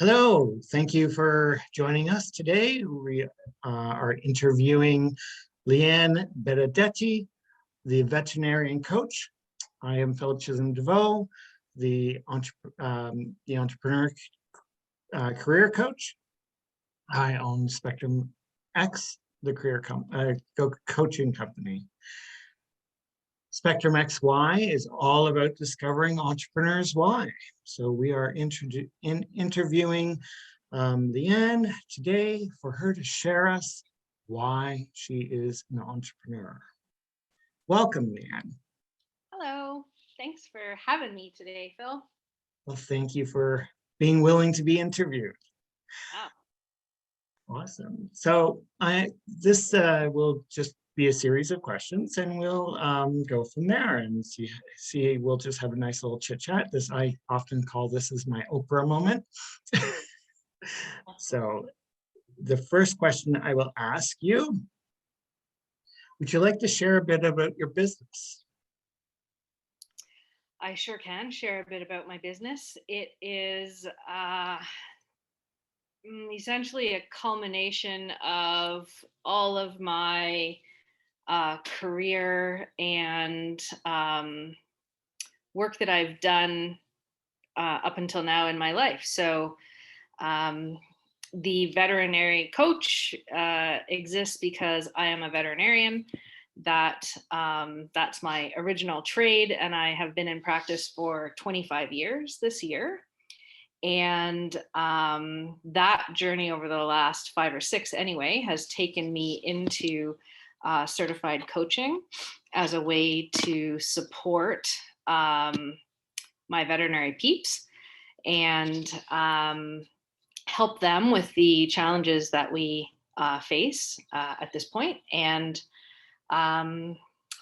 Hello, thank you for joining us today. We are interviewing Leann Benedetti, the veterinarian coach. I am Philip Chisholm-DeVeau, the entrepreneur career coach. I own Spectrumx, the coaching company. Spectrumx Why is all about discovering entrepreneurs' why. So we are interviewing Leann today for her to share us why she is an entrepreneur. Welcome, Leann. Hello, thanks for having me today, Phil. Well, thank you for being willing to be interviewed. Wow. Awesome. So this will just be a series of questions, and we'll go from there and see. We'll just have a nice little chit chat. I often call this as my Oprah moment. So the first question I will ask you, would you like to share a bit about your business? I sure can share a bit about my business. It is essentially a culmination of all of my career and work that I've done up until now in my life. So the veterinary coach exists because I am a veterinarian. That's my original trade, and I have been in practice for 25 years this year. And that journey over the last 5 or 6 anyway has taken me into certified coaching as a way to support my veterinary peeps and help them with the challenges that we face at this point. And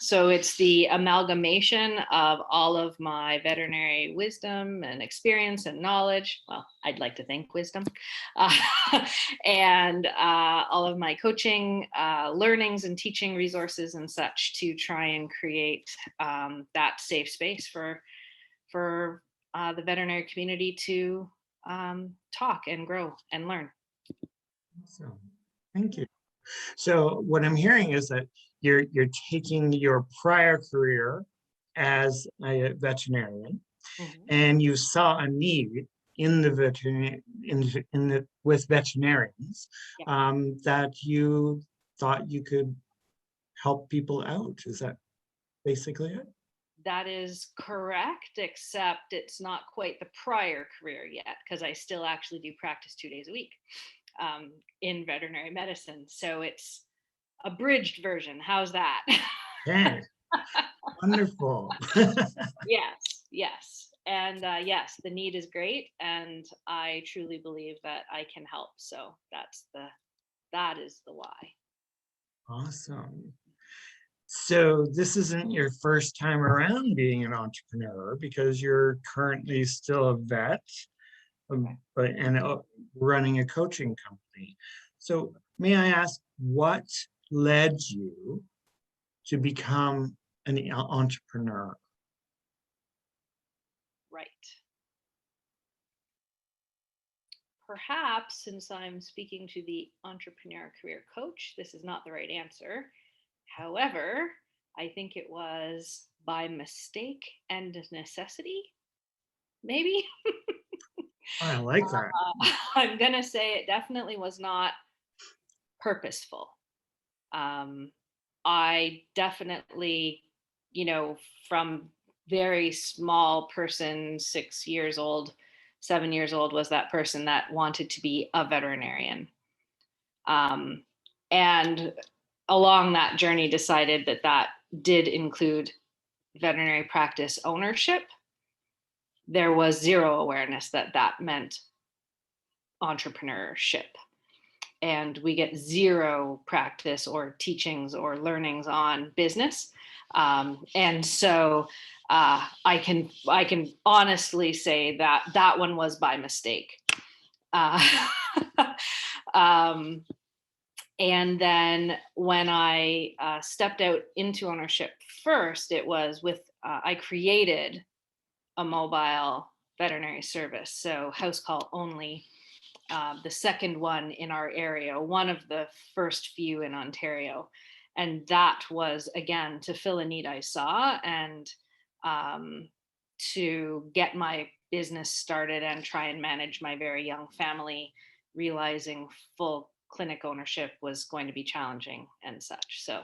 so it's the amalgamation of all of my veterinary wisdom and experience and knowledge. Well, I'd like to think wisdom, and all of my coaching, learnings and teaching resources and such to try and create that safe space for the veterinary community to talk and grow and learn. Awesome. Thank you. So what I'm hearing is that you're taking your prior career as a veterinarian, and you saw a need in the with veterinarians, that you thought you could help people out. Is that basically it? That is correct, except it's not quite the prior career yet, because I still actually do practice 2 days a week in veterinary medicine. So it's a bridged version. How's that? Okay. Wonderful. Yes. And yes, the need is great. And I truly believe that I can help. So that is the why. Awesome. So this isn't your first time around being an entrepreneur, because you're currently still a vet, but running a coaching company. So may I ask, what led you to become an entrepreneur? Right. Perhaps, since I'm speaking to the entrepreneur career coach, this is not the right answer. However, I think it was by mistake and necessity, maybe. I like that. I'm going to say it definitely was not purposeful. I definitely, from very small person, 6 years old, 7 years old, was that person that wanted to be a veterinarian. And along that journey decided that did include veterinary practice ownership. There was zero awareness that meant entrepreneurship. And we get zero practice or teachings or learnings on business. And so I can honestly say that one was by mistake. And then when I stepped out into ownership first, it was with, I created a mobile veterinary service, so house call only, the second one in our area, one of the first few in Ontario. And that was, again, to fill a need I saw and to get my business started and try and manage my very young family, realizing full clinic ownership was going to be challenging and such. So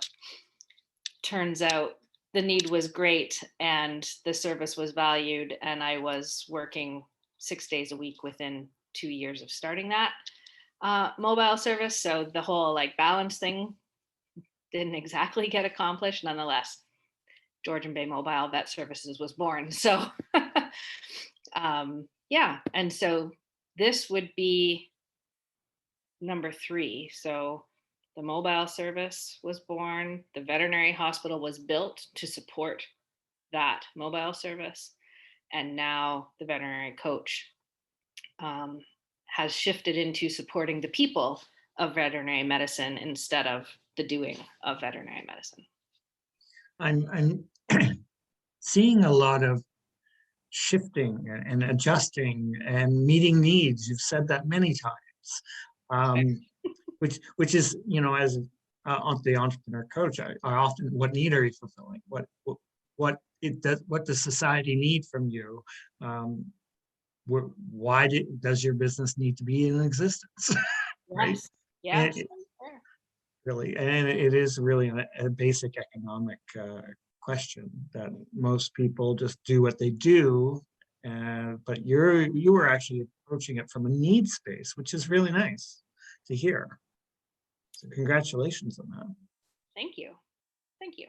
turns out the need was great and the service was valued, and I was working 6 days a week within 2 years of starting that mobile service. So the whole like balance thing didn't exactly get accomplished. Nonetheless, Georgian Bay Mobile Vet Services was born. So yeah, and so this would be number 3. So the mobile service was born, the veterinary hospital was built to support that mobile service, and now the veterinary coach has shifted into supporting the people of veterinary medicine instead of the doing of veterinary medicine. I'm seeing a lot of shifting and adjusting and meeting needs. You've said that many times, which is, you know, as the entrepreneur coach, I often, what need are you fulfilling? What does society need from you? Why does your business need to be in existence? Right? Yes. Yes. Really, and it is really a basic economic question that most people just do what they do, but you were actually approaching it from a need space, which is really nice to hear. So congratulations on that. Thank you. Thank you.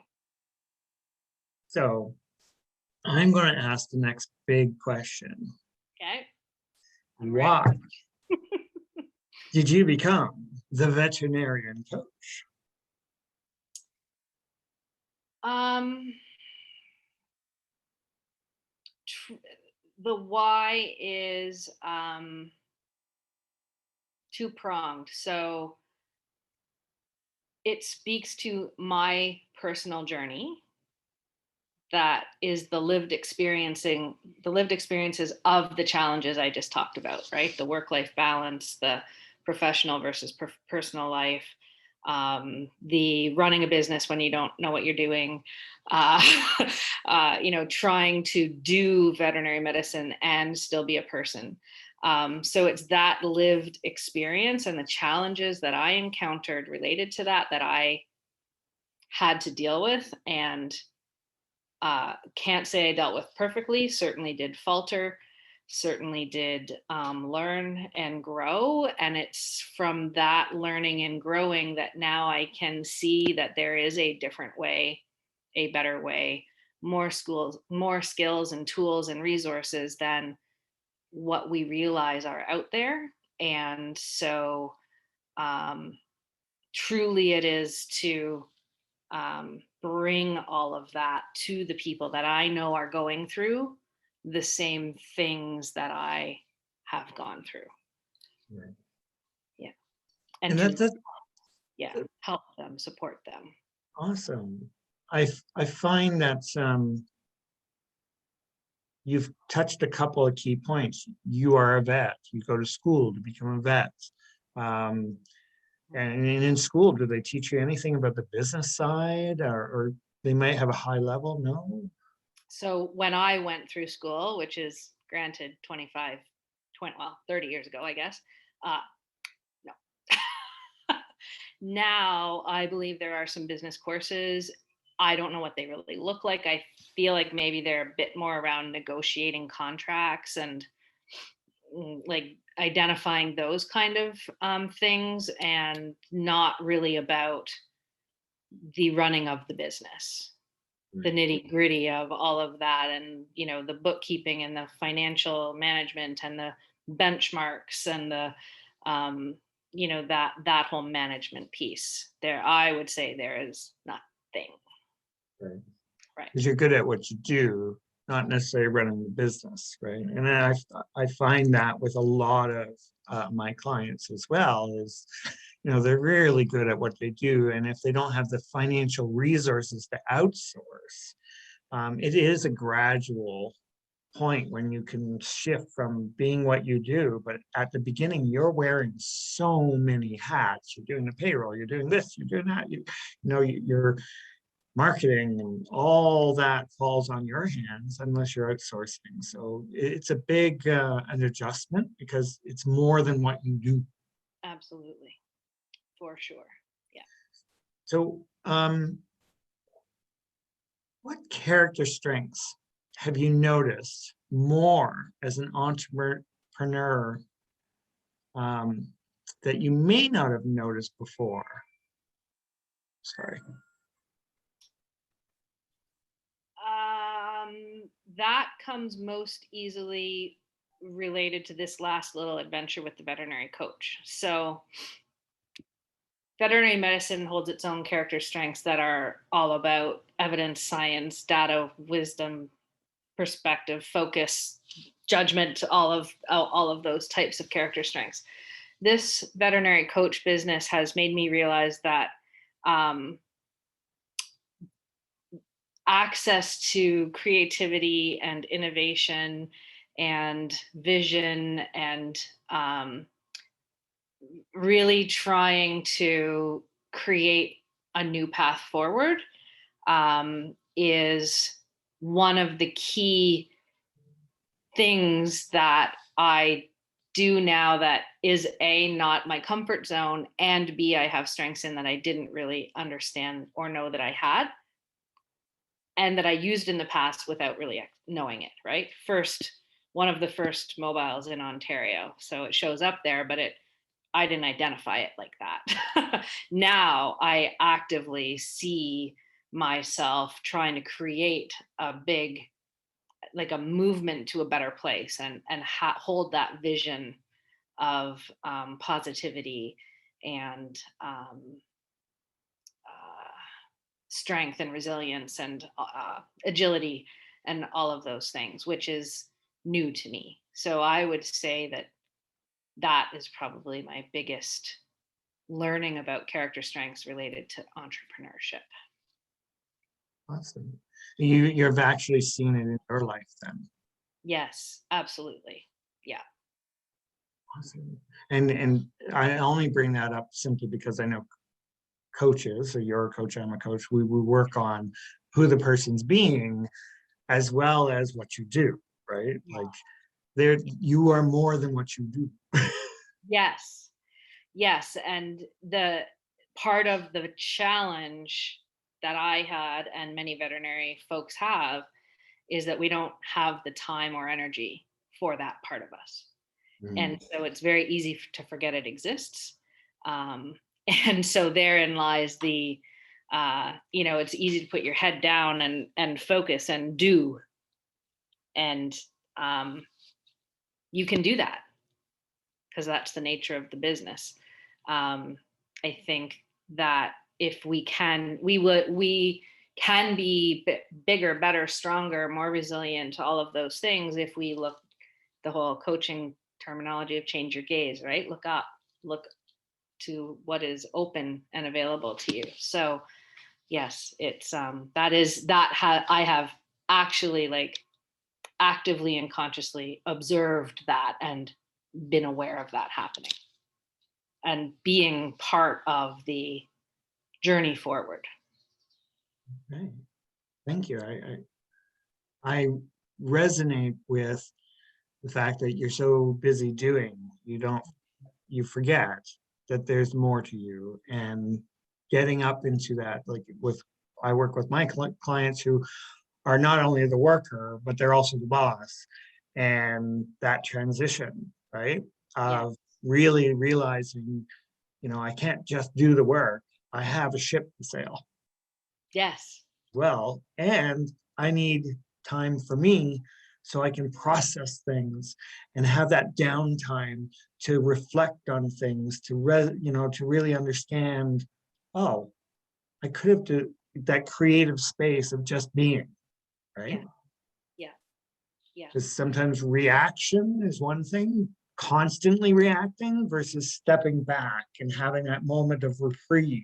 So I'm going to ask the next big question. Okay. Why did you become the veterinarian coach? The why is two-pronged. So it speaks to my personal journey. That is the lived experiences of the challenges I just talked about, right? The work-life balance, the professional versus personal life, the running a business when you don't know what you're doing, you know, trying to do veterinary medicine and still be a person. So it's that lived experience and the challenges that I encountered related to that I had to deal with, and can't say I dealt with perfectly, certainly did falter, certainly did learn and grow. And it's from that learning and growing that now I can see that there is a different way, a better way, more skills and tools and resources than what we realize are out there. And so truly it is to bring all of that to the people that I know are going through the same things that I have gone through. Right. Yeah. And yeah, help them, support them. Awesome. I find that you've touched a couple of key points. You are a vet. You go to school to become a vet. And in school, do they teach you anything about the business side, or they might have a high level? No. So when I went through school, which is granted 30 years ago, I guess, no. Now I believe there are some business courses. I don't know what they really look like. I feel like maybe they're a bit more around negotiating contracts and like identifying those kind of things, and not really about the running of the business, the nitty gritty of all of that, and you know, the bookkeeping and the financial management and the benchmarks and the you know, that whole management piece. There, I would say there is nothing. Right. Right. Because you're good at what you do, not necessarily running the business, right? And I find that with a lot of my clients as well, is, you know, they're really good at what they do, and if they don't have the financial resources to outsource, it is a gradual point when you can shift from being what you do, but at the beginning you're wearing so many hats. You're doing the payroll, you're doing this, you're doing that, you're marketing, and all that falls on your hands unless you're outsourcing. So it's a big an adjustment because it's more than what you do. Absolutely, for sure. Yeah. So what character strengths have you noticed more as an entrepreneur that you may not have noticed before? Sorry. That comes most easily related to this last little adventure with the veterinary coach. So veterinary medicine holds its own character strengths that are all about evidence, science, data, wisdom, perspective, focus, judgment, all of those types of character strengths. This veterinary coach business has made me realize that access to creativity and innovation and vision and really trying to create a new path forward is one of the key things that I do now that is A, not my comfort zone, and B, I have strengths in that I didn't really understand or know that I had, and that I used in the past without really knowing it, right? One of the first mobiles in Ontario. So it shows up there, but I didn't identify it like that. Now I actively see myself trying to create a big, like a movement to a better place, and hold that vision of positivity and strength and resilience and agility and all of those things, which is new to me. So I would say that is probably my biggest learning about character strengths related to entrepreneurship. Awesome. You've actually seen it in your life then. Yes, absolutely. Yeah. Awesome. And I only bring that up simply because I know coaches, so you're a coach, I'm a coach, we work on who the person's being as well as what you do, right? Yeah. Like you are more than what you do. Yes. And the part of the challenge that I had and many veterinary folks have is that we don't have the time or energy for that part of us. And so it's very easy to forget it exists. And so therein lies the, it's easy to put your head down and focus and do. And you can do that because that's the nature of the business. I think that if we can be bigger, better, stronger, more resilient, all of those things, if we look, the whole coaching terminology of change your gaze, right? Look up, look to what is open and available to you. So yes, it's I have actually like actively and consciously observed that and been aware of that happening and being part of the journey forward. Okay. Thank you. I resonate with the fact that you're so busy doing, you forget that there's more to you, and getting up into that, like I work with my clients who are not only the worker, but they're also the boss, and that transition, right? Of really realizing, I can't just do the work. I have a ship to sail. Yes. Well, and I need time for me so I can process things and have that downtime to reflect on things, to really understand, oh, I could have done that creative space of just being, right? Yeah. Because sometimes reaction is one thing, constantly reacting versus stepping back and having that moment of reprieve.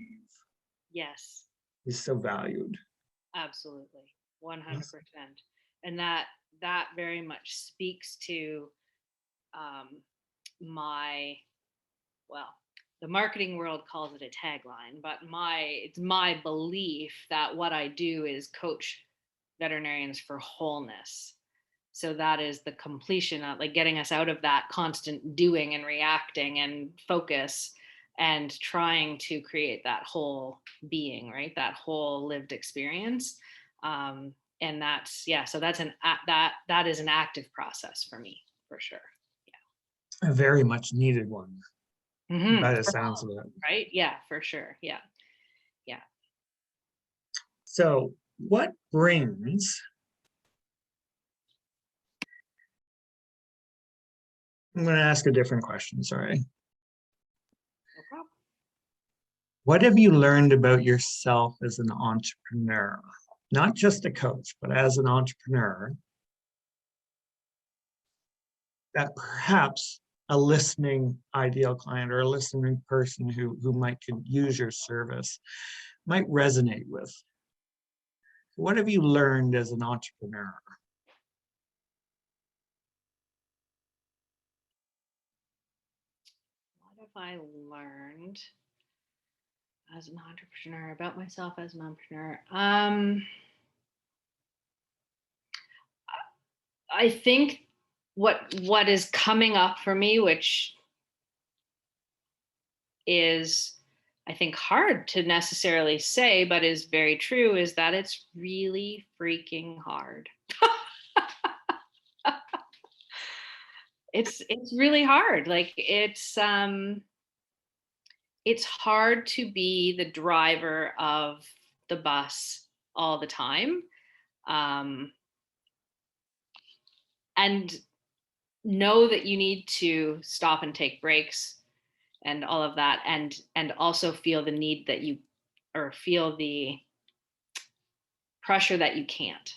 Yes. Is so valued. Absolutely. 100%. And that that very much speaks to my, well, the marketing world calls it a tagline, but it's my belief that what I do is coach veterinarians for wholeness. So that is the completion of, like, getting us out of that constant doing and reacting and focus, and trying to create that whole being, right? That whole lived experience. And that's, yeah, so that is an active process for me, for sure. A very much needed one, by the For sounds all, of it. right? Yeah, for sure. Yeah. Yeah. So what brings, I'm going to ask a different question, sorry. No problem. What have you learned about yourself as an entrepreneur? Not just a coach, but as an entrepreneur, that perhaps a listening ideal client or a listening person who could use your service might resonate with. What have you learned as an entrepreneur? What have I learned as an entrepreneur, about myself as an entrepreneur? I think what is coming up for me, which is, I think, hard to necessarily say, but is very true, is that it's really freaking hard. It's really hard. Like, it's hard to be the driver of the bus all the time. And know that you need to stop and take breaks and all of that, and also feel the need that you, or feel the pressure that you can't.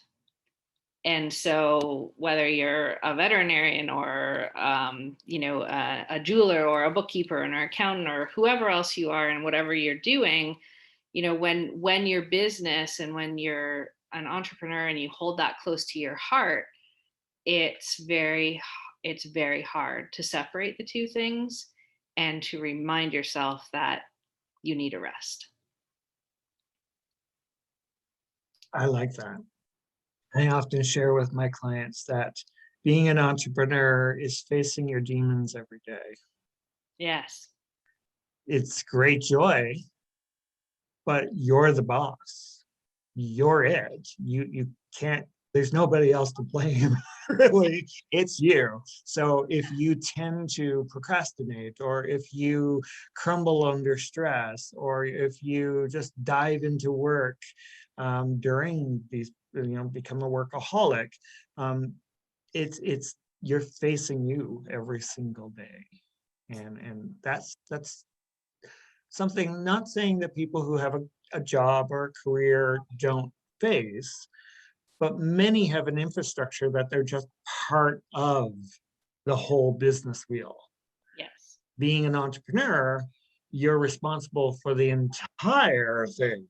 And so whether you're a veterinarian or a jeweler or a bookkeeper or an accountant or whoever else you are, and whatever you're doing, when your business and when you're an entrepreneur and you hold that close to your heart, it's very hard to separate the two things and to remind yourself that you need a rest. I like that. I often share with my clients that being an entrepreneur is facing your demons every day. Yes. It's great joy, but you're the boss. You're it. You can't, there's nobody else to blame, really. It's you. So if you tend to procrastinate, or if you crumble under stress, or if you just dive into work during these, become a workaholic, it's you're facing you every single day. And that's something, not saying that people who have a job or a career don't face, but many have an infrastructure that they're just part of the whole business wheel. Yes. Being an entrepreneur, you're responsible for the entire thing.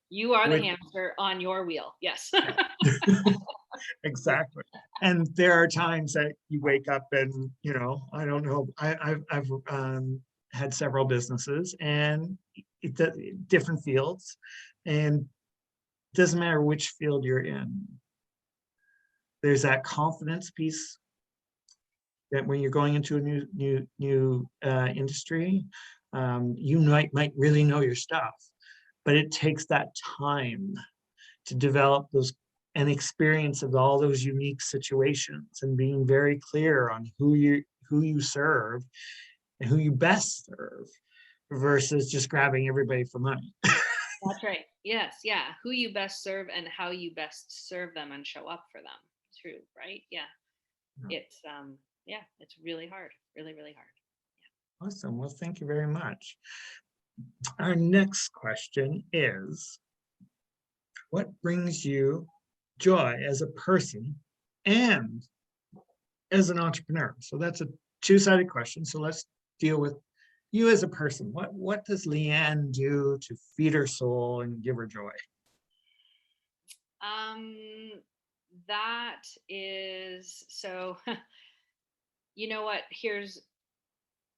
You are the hamster on your wheel. Yes. Exactly. And there are times that you wake up and, I don't know, I've had several businesses, and different fields, and it doesn't matter which field you're in. There's that confidence piece that when you're going into a new industry, you might really know your stuff, but it takes that time to develop those and experience of all those unique situations, and being very clear on who you serve and who you best serve, versus just grabbing everybody for money. That's right. Yes. Yeah. Who you best serve and how you best serve them and show up for them. True. Right. Yeah. It's it's really hard. Really, really hard. Yeah. Awesome. Well, thank you very much. Our next question is, what brings you joy as a person and as an entrepreneur? So that's a two-sided question. So let's deal with you as a person. What does Leann do to feed her soul and give her joy? that is so. You know what?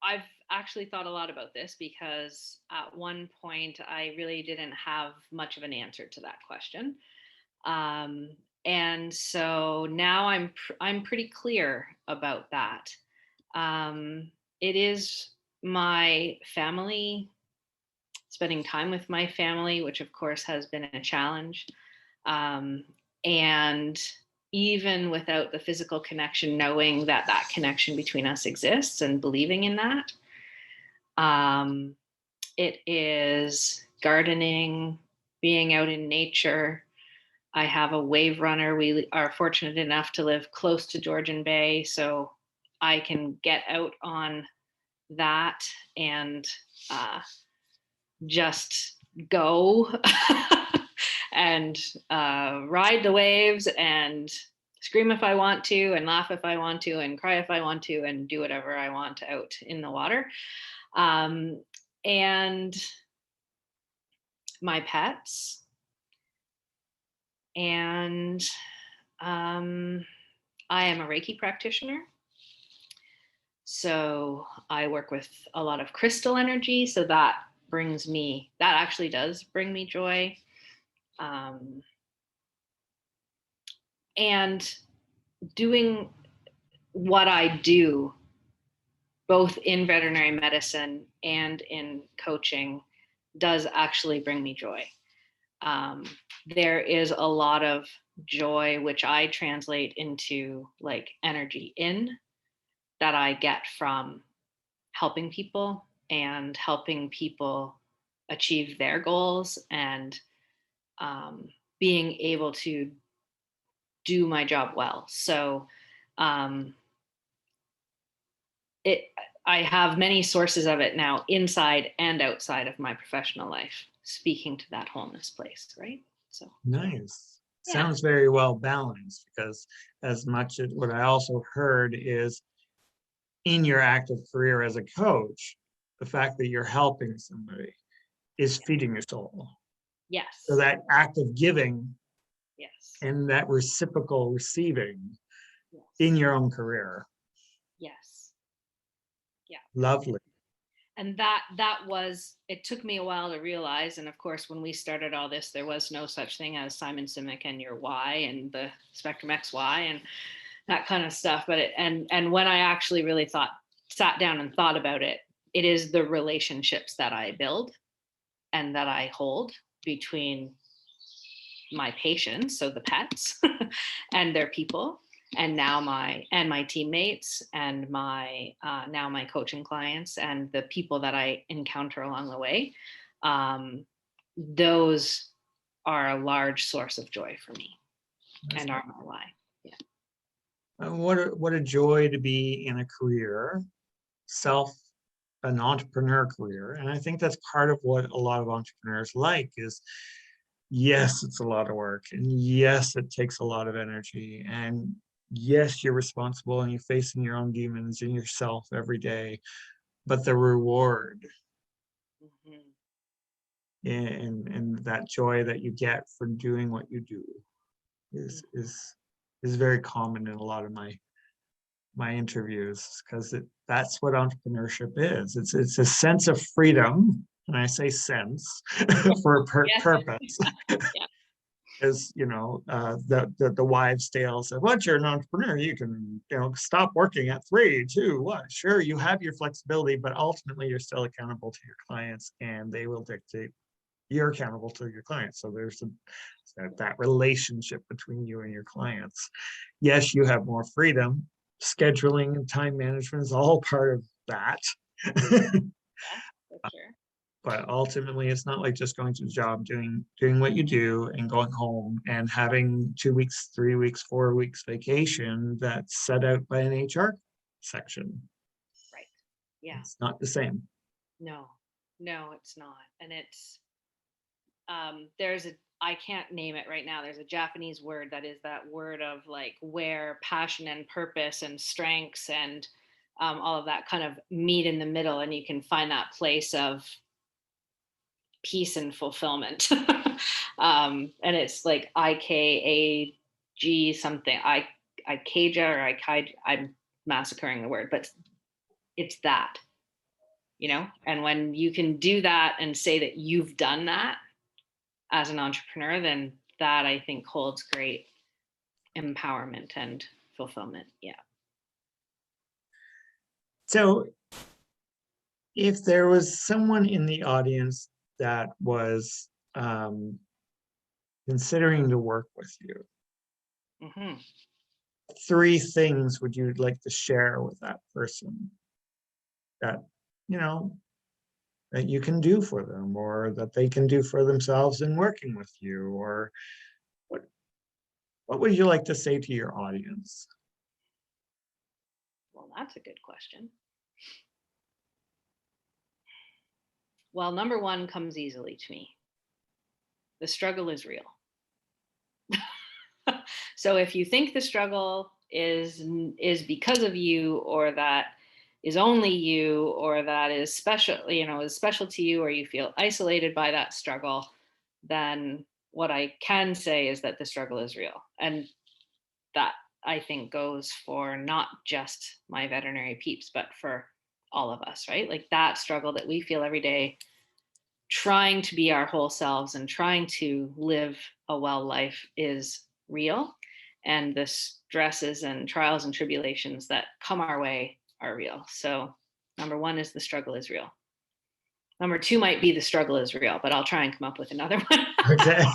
I've actually thought a lot about this because at one point I really didn't have much of an answer to that question. Um, and so now I'm pretty clear about that. It is my family, spending time with my family, which of course has been a challenge. Um, and even without the physical connection, knowing that that connection between us exists and believing in that. Um, it is gardening, being out in nature. I have a wave runner. We are fortunate enough to live close to Georgian Bay, so I can get out on that and just go and ride the waves and scream if I want to and laugh if I want to and cry if I want to and do whatever I want out in the water. And my pets. And I am a Reiki practitioner. So I work with a lot of crystal energy. So that actually does bring me joy. And doing what I do, both in veterinary medicine and in coaching, does actually bring me joy. There is a lot of joy, which I translate into like energy in, that I get from helping people and helping people achieve their goals and being able to do my job well. So I have many sources of it now inside and outside of my professional life, speaking to that wholeness place, right? So Nice. yeah. Sounds very well balanced, because as much as what I also heard is in your active career as a coach, the fact that you're helping somebody is feeding your soul. Yes. So that act of giving Yes. and that reciprocal receiving Yes. in your own career. Yes. Yeah. Lovely. And that was, it took me a while to realize. And of course, when we started all this, there was no such thing as Simon Sinek and your why and the Spectrumx why and that kind of stuff. But and when I actually really sat down and thought about it, it is the relationships that I build and that I hold between my patients, so the pets, and their people, and now my teammates and my now my coaching clients and the people that I encounter along the way. Those are a large source of joy for me. That's and are my why. Yeah. What a joy to be in a career, an entrepreneur career. And I think that's part of what a lot of entrepreneurs like is, yes, it's a lot of work, and yes, it takes a lot of energy, and yes, you're responsible and you're facing your own demons in yourself every day, but the reward and that joy that you get for doing what you do is very common in a lot of my interviews, because that's what entrepreneurship is. It's a sense of freedom, and I say sense for a purpose. Yeah. As you know, the wives' tale said, once you're an entrepreneur, you can stop working at 3, 2, 1. Sure, you have your flexibility, but ultimately you're still accountable to your clients, and they will dictate. You're accountable to your clients. So there's that relationship between you and your clients. Yes, you have more freedom. Scheduling and time management is all part of that. Yeah, for sure. But ultimately, it's not like just going to the job, doing what you do and going home and having 2 weeks, 3 weeks, 4 weeks vacation that's set out by an HR section. Right. Yeah. It's not the same. No, it's not. And it's, I can't name it right now. There's a Japanese word that is that word of like where passion and purpose and strengths and all of that kind of meet in the middle, and you can find that place of peace and fulfillment. And it's like IKA G something, Ikaja or Ikaja, I'm massacring the word, but it's that, and when you can do that and say that you've done that as an entrepreneur, then that I think holds great empowerment and fulfillment. Yeah. So if there was someone in the audience that was considering to work with you, Mm-hmm. 3 things would you like to share with that person that, that you can do for them, or that they can do for themselves in working with you? Or what would you like to say to your audience? Well, that's a good question. Well, number 1 comes easily to me. The struggle is real. So if you think the struggle is because of you, or that is only you, or that is special, is special to you, or you feel isolated by that struggle, then what I can say is that the struggle is real. And that, I think, goes for not just my veterinary peeps, but for all of us, right? Like that struggle that we feel every day, trying to be our whole selves and trying to live a well life, is real. And the stresses and trials and tribulations that come our way are real. So number 1 is the struggle is real. Number 2 might be the struggle is real, but I'll try and come up with another one. Okay.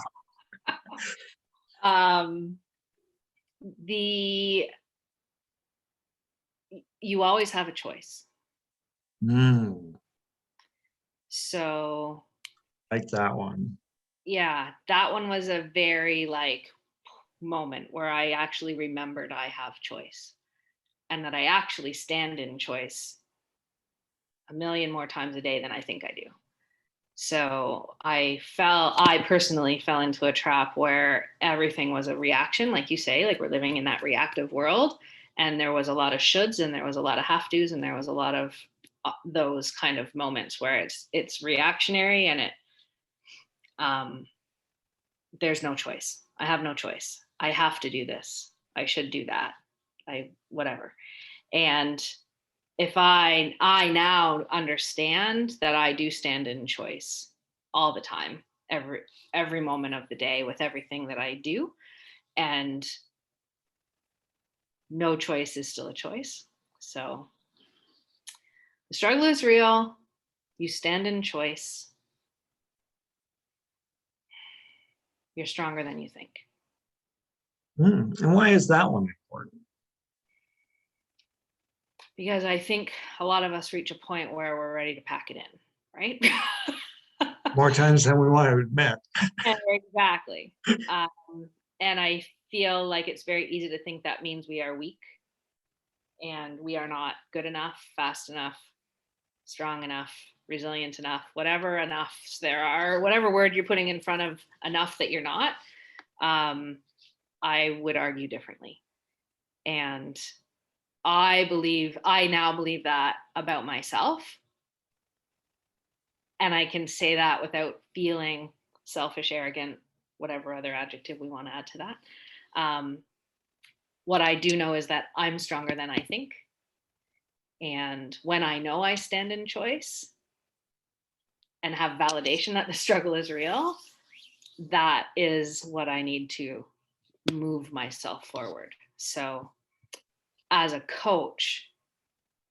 You always have a choice. So Like that one. Yeah, that one was a very moment where I actually remembered I have choice, and that I actually stand in choice a million more times a day than I think I do. So I personally fell into a trap where everything was a reaction, like you say, like we're living in that reactive world, and there was a lot of shoulds, and there was a lot of have tos, and there was a lot of those kind of moments where it's reactionary, and there's no choice. I have no choice. I have to do this. I should do that. Whatever. And if I now understand that I do stand in choice all the time, every moment of the day, with everything that I do, and no choice is still a choice. So the struggle is real. You stand in choice. You're stronger than you think. And why is that one important? Because I think a lot of us reach a point where we're ready to pack it in, right? More times than we want to admit. Exactly. And I feel like it's very easy to think that means we are weak, and we are not good enough, fast enough, strong enough, resilient enough, whatever enoughs there are, whatever word you're putting in front of enough that you're not. I would argue differently. And I now believe that about myself. And I can say that without feeling selfish, arrogant, whatever other adjective we want to add to that. What I do know is that I'm stronger than I think. And when I know I stand in choice and have validation that the struggle is real, that is what I need to move myself forward. So as a coach,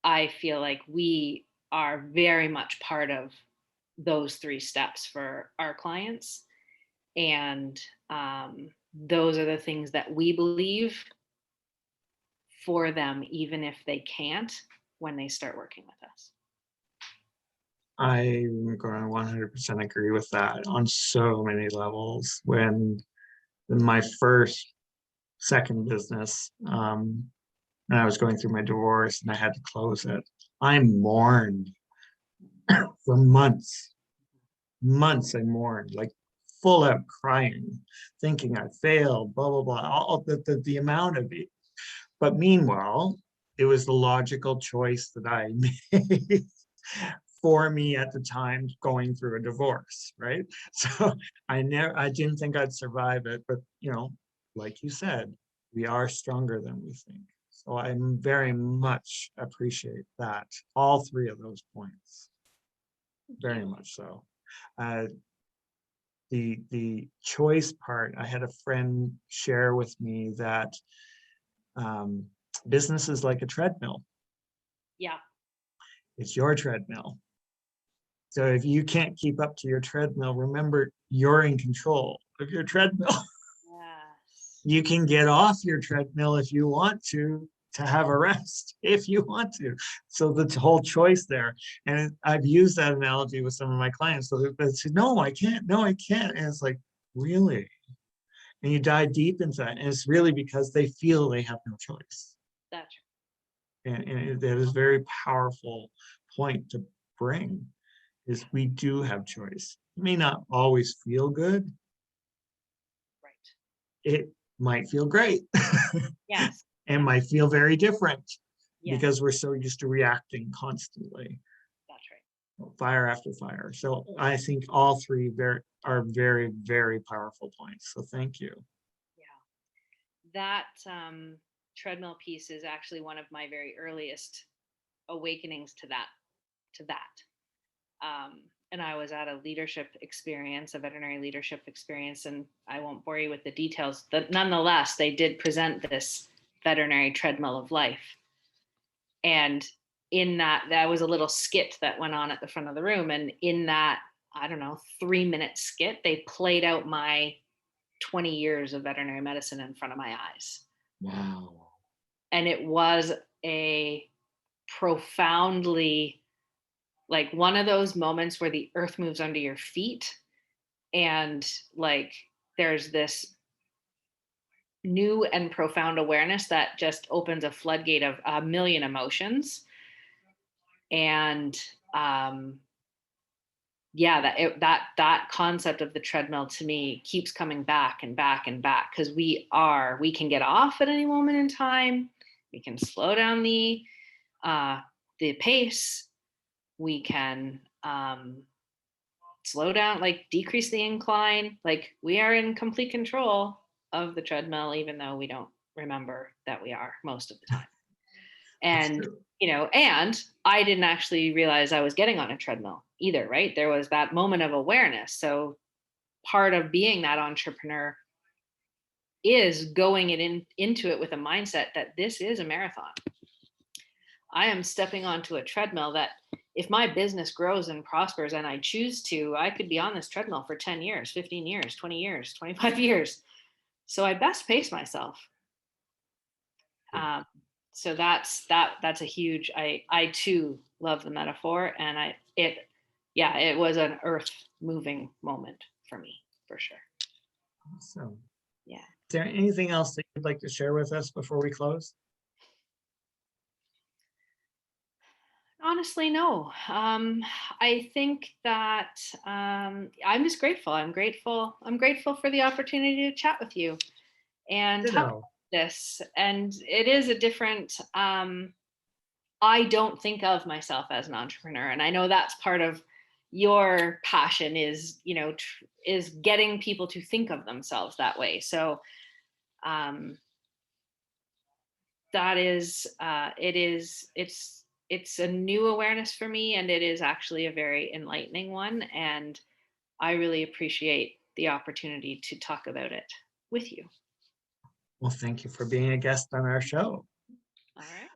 I feel like we are very much part of those 3 steps for our clients. And those are the things that we believe for them, even if they can't, when they start working with us. I'm going to 100% agree with that on so many levels. When in my second business, and I was going through my divorce and I had to close it, I mourned for months. I mourned, like full out crying, thinking I failed, blah, blah, blah, all the amount of it. But meanwhile, it was the logical choice that I made for me at the time, going through a divorce, right? So I didn't think I'd survive it, but like you said, We are stronger than we think. So I very much appreciate that. All three of those points. Very much so. The choice part, I had a friend share with me that business is like a treadmill. Yeah. It's your treadmill. So if you can't keep up to your treadmill, remember you're in control of your treadmill. Yes. You can get off your treadmill if you want to have a rest if you want to. So the whole choice there. And I've used that analogy with some of my clients. So they say, no, I can't. No, I can't. And it's like, really? And you dive deep into that. And it's really because they feel they have no choice. That's And that is a very powerful point to bring, is we do have choice. It may not always feel good. right. It might feel great. Yes. And might feel very different, Yes. because we're so used to reacting constantly. That's right. Fire after fire. So I think all three are very, very powerful points. So thank you. Yeah. That treadmill piece is actually one of my very earliest awakenings to that. And I was at a leadership experience, a veterinary leadership experience, and I won't bore you with the details, but nonetheless, they did present this veterinary treadmill of life. And in that was a little skit that went on at the front of the room. And in that, I don't know, 3-minute skit, they played out my 20 years of veterinary medicine in front of my eyes. Wow. And it was a profoundly, like, one of those moments where the earth moves under your feet, and like there's this new and profound awareness that just opens a floodgate of a million emotions. And yeah, that concept of the treadmill to me keeps coming back and back and back, because we can get off at any moment in time. We can slow down the pace. We can slow down, like decrease the incline. Like, we are in complete control of the treadmill, even though we don't remember that we are most of the time. And and I didn't actually realize I was getting on a treadmill either, right? There was that moment of awareness. So part of being that entrepreneur is going into it with a mindset that this is a marathon. I am stepping onto a treadmill that, if my business grows and prospers and I choose to, I could be on this treadmill for 10 years, 15 years, 20 years, 25 years. So I best pace myself. So that's a huge, I too love the metaphor, and it was an earth moving moment for me, for sure. Awesome. Yeah. Is there anything else that you'd like to share with us before we close? Honestly, no. I think that I'm just grateful. I'm grateful for the opportunity to chat with you and talk about this. And it is a different, I don't think of myself as an entrepreneur. And I know that's part of your passion, is, is getting people to think of themselves that way. So that is, it's a new awareness for me, and it is actually a very enlightening one. And I really appreciate the opportunity to talk about it with you. Well, thank you for being a guest on our show. All right.